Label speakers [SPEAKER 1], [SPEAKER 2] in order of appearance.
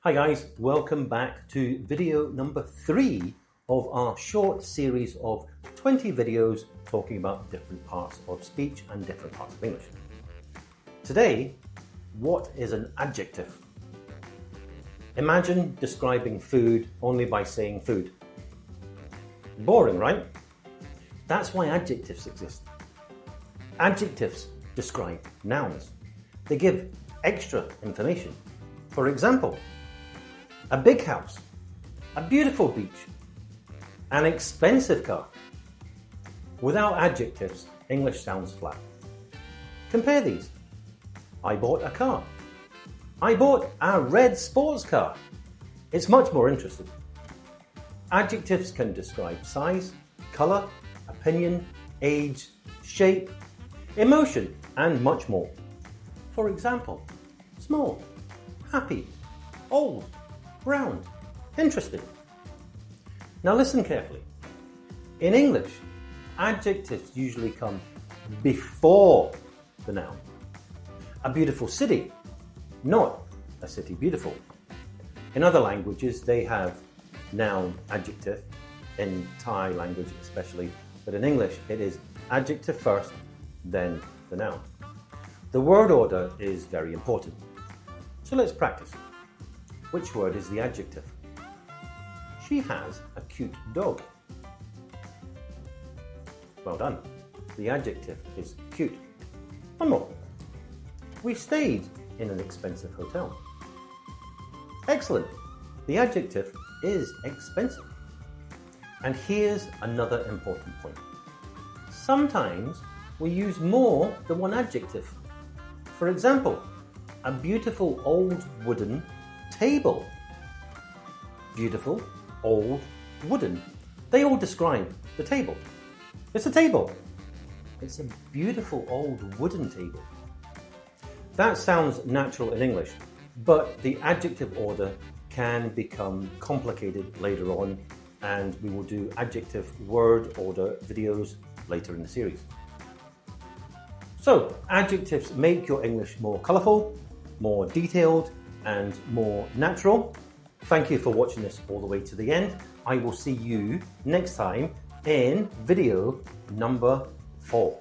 [SPEAKER 1] Hi guys, welcome back to video number 3 of our short series of 20 videos talking about different parts of speech and different parts of English. Today, what is an adjective? Imagine describing food only by saying food. Boring, right? That's why adjectives exist. Adjectives describe nouns. They give extra information. For example, a big house, a beautiful beach, an expensive car. Without adjectives, English sounds flat. Compare these. I bought a car. I bought a red sports car. It's much more interesting. Adjectives can describe size, colour, opinion, age, shape, emotion, and much more. For example, small, happy, old, round, interesting. Now listen carefully. In English, adjectives usually come before the noun. A beautiful city, not a city beautiful. In other languages, they have noun, adjective, in Thai language especially, but in English it is adjective first, then the noun. The word order is very important. So let's practice. Which word is the adjective? She has a cute dog. Well done. The adjective is cute. One more. We stayed in an expensive hotel. Excellent. The adjective is expensive. And here's another important point. Sometimes we use more than one adjective. For example, a beautiful old wooden table. Beautiful, old, wooden. They all describe the table. It's a table. It's a beautiful old wooden table. That sounds natural in English, but the adjective order can become complicated later on, and we will do adjective word order videos later in the series. So, adjectives make your English more colourful, more detailed, and more natural. Thank you for watching this all the way to the end. I will see you next time in video number 4.